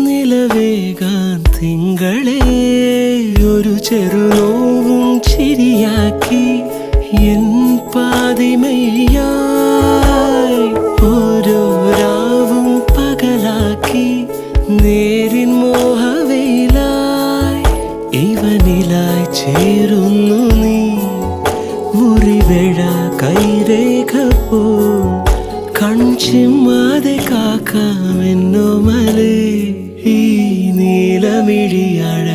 നിലവേകാൻ തിങ്കളെ ഒരു ചെറുനോവും ചിരിയാക്കി എൻ പാതിമയായി ഓരോ രാവും പകലാക്കി നേരിൻ മോഹവയിലായി ഇവനിലായി ചേരുന്നു നീ മുറിവേഴ കൈരേഖ പോ കൺചിമ്മാതെ കാക്കാമെന്നോ മലേ ഈ നീലമിഴിയാൾ